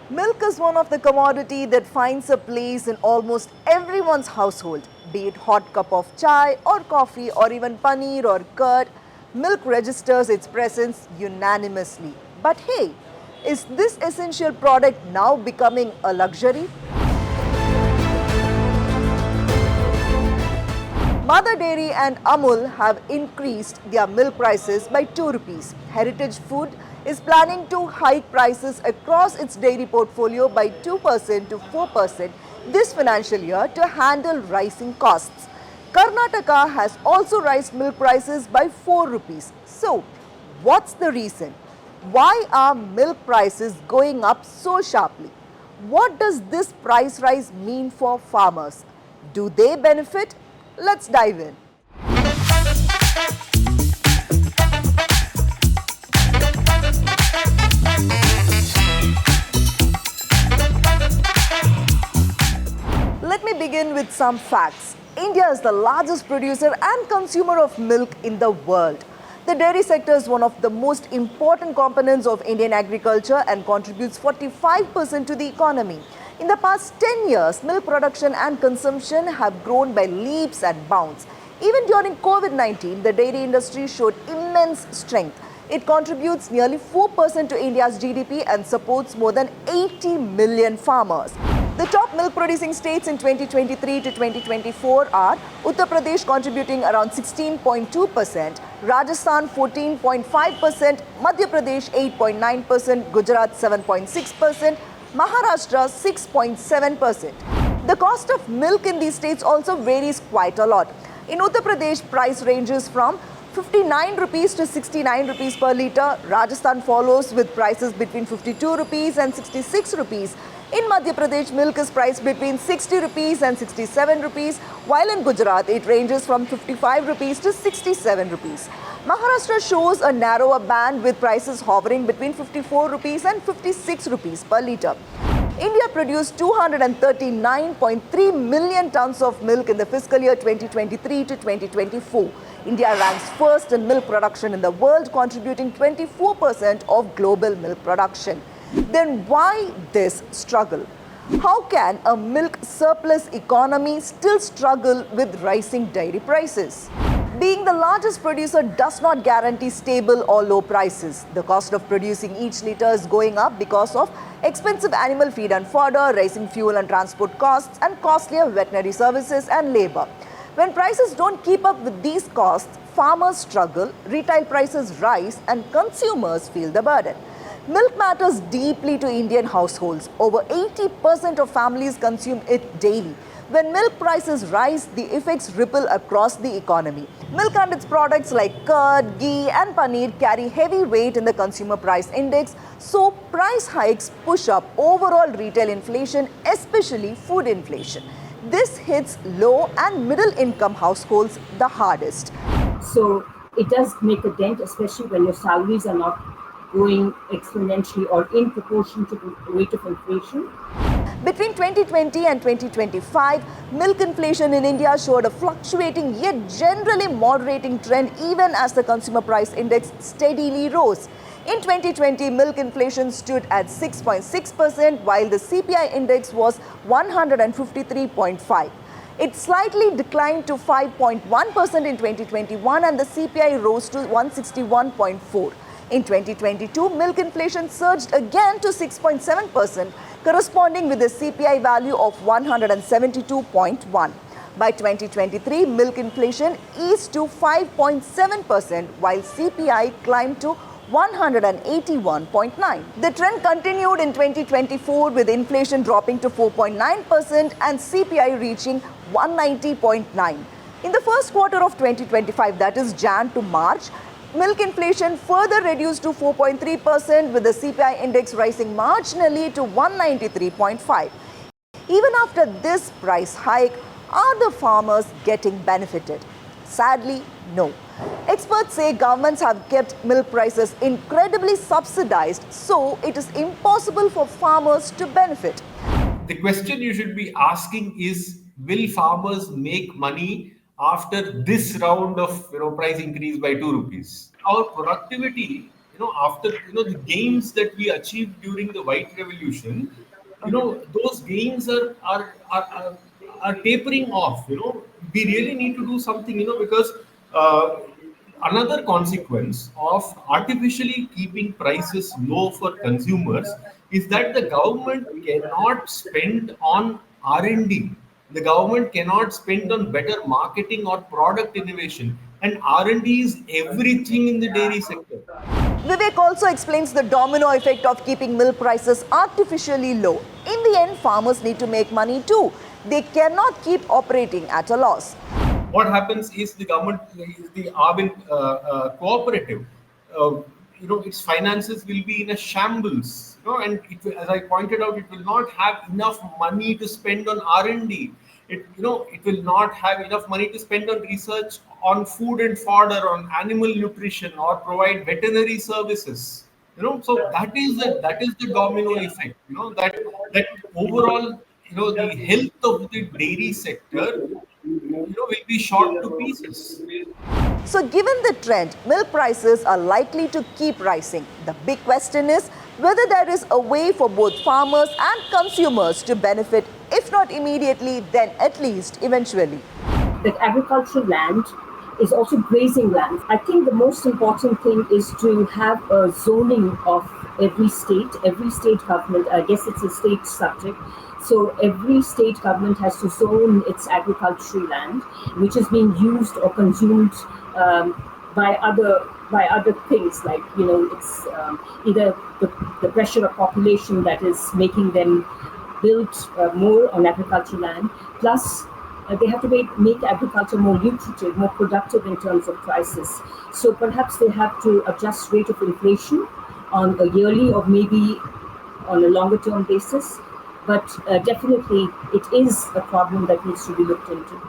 Milk is one of the commodity that finds a place in almost everyone's household, be it hot cup of chai or coffee or even paneer or curd. Milk registers its presence unanimously. But hey, is this essential product now becoming a luxury? Mother Dairy and Amul have increased their milk prices by 2 rupees. Heritage Food is planning to hike prices across its dairy portfolio by 2% to 4% this financial year to handle rising costs. Karnataka has also raised milk prices by 4 rupees. So, what's the reason? Why are milk prices going up so sharply? What does this price rise mean for farmers? Do they benefit? Let's dive in. Let me begin with some facts. India is the largest producer and consumer of milk in the world. The dairy sector is one of the most important components of Indian agriculture and contributes 45% to the economy. In the past 10 years, milk production and consumption have grown by leaps and bounds. Even during COVID-19, the dairy industry showed immense strength. It contributes nearly 4% to India's GDP and supports more than 80 million farmers. The top milk producing states in 2023 to 2024 are Uttar Pradesh contributing around 16.2%, Rajasthan 14.5%, Madhya Pradesh 8.9%, Gujarat 7.6%, Maharashtra 6.7%. The cost of milk in these states also varies quite a lot. In Uttar Pradesh, price ranges from 59 rupees to 69 rupees per litre. Rajasthan follows with prices between 52 rupees and 66 rupees. In Madhya Pradesh, milk is priced between 60 rupees and 67 rupees, while in Gujarat, it ranges from 55 rupees to 67 rupees. Maharashtra shows a narrower band with prices hovering between 54 rupees and 56 rupees per litre. India produced 239.3 million tons of milk in the fiscal year 2023 to 2024. India ranks first in milk production in the world, contributing 24% of global milk production. Then why this struggle? How can a milk surplus economy still struggle with rising dairy prices? Being the largest producer does not guarantee stable or low prices. The cost of producing each litre is going up because of expensive animal feed and fodder, rising fuel and transport costs, and costlier veterinary services and labour. When prices don't keep up with these costs, farmers struggle, retail prices rise, and consumers feel the burden. Milk matters deeply to Indian households. Over 80% of families consume it daily. When milk prices rise, the effects ripple across the economy. Milk and its products like curd, ghee, and paneer carry heavy weight in the consumer price index, so price hikes push up overall retail inflation, especially food inflation. This hits low and middle income households the hardest. So it does make a dent, especially when your salaries are not growing exponentially or in proportion to the rate of inflation. Between 2020 and 2025, milk inflation in India showed a fluctuating yet generally moderating trend even as the consumer price index steadily rose. In 2020, milk inflation stood at 6.6%, while the CPI index was 153.5. It slightly declined to 5.1% in 2021 and the CPI rose to 161.4. In 2022, milk inflation surged again to 6.7%, corresponding with a CPI value of 172.1. By 2023, milk inflation eased to 5.7%, while CPI climbed to 181.9. The trend continued in 2024 with inflation dropping to 4.9% and CPI reaching 190.9. In the first quarter of 2025, that is Jan to March, milk inflation further reduced to 4.3% with the CPI index rising marginally to 193.5. Even after this price hike, are the farmers getting benefited? Sadly, no. Experts say governments have kept milk prices incredibly subsidized, so it is impossible for farmers to benefit. The question you should be asking is, will farmers make money after this round of price increase by 2 rupees? Our productivity after the gains that we achieved during the White Revolution, those gains are tapering off. We really need to do something. Because uh, another consequence of artificially keeping prices low for consumers is that the government cannot spend on R&D. The government cannot spend on better marketing or product innovation, and R&D is everything in the dairy sector. Vivek also explains the domino effect of keeping milk prices artificially low. In the end, farmers need to make money too. They cannot keep operating at a loss. What happens is the government is the Arvin cooperative. Uh, its finances will be in a shambles. And as I pointed out, it will not have enough money to spend on R&D. It will not have enough money to spend on research on food and fodder, on animal nutrition, or provide veterinary services. So that is the domino effect. That overall, the health of the dairy sector will be shot to pieces. So, given the trend, milk prices are likely to keep rising. The big question is whether there is a way for both farmers and consumers to benefit, if not immediately, then at least eventually. That agricultural land is also grazing land. I think the most important thing is to have a zoning of every state government. I guess it's a state subject. So every state government has to zone its agricultural land, which is being used or consumed by other things, like it's either the pressure of population that is making them build more on agricultural land, plus they have to make agriculture more lucrative, more productive in terms of prices. So perhaps they have to adjust rate of inflation on a yearly or maybe on a longer term basis. But definitely it is a problem that needs to be looked into.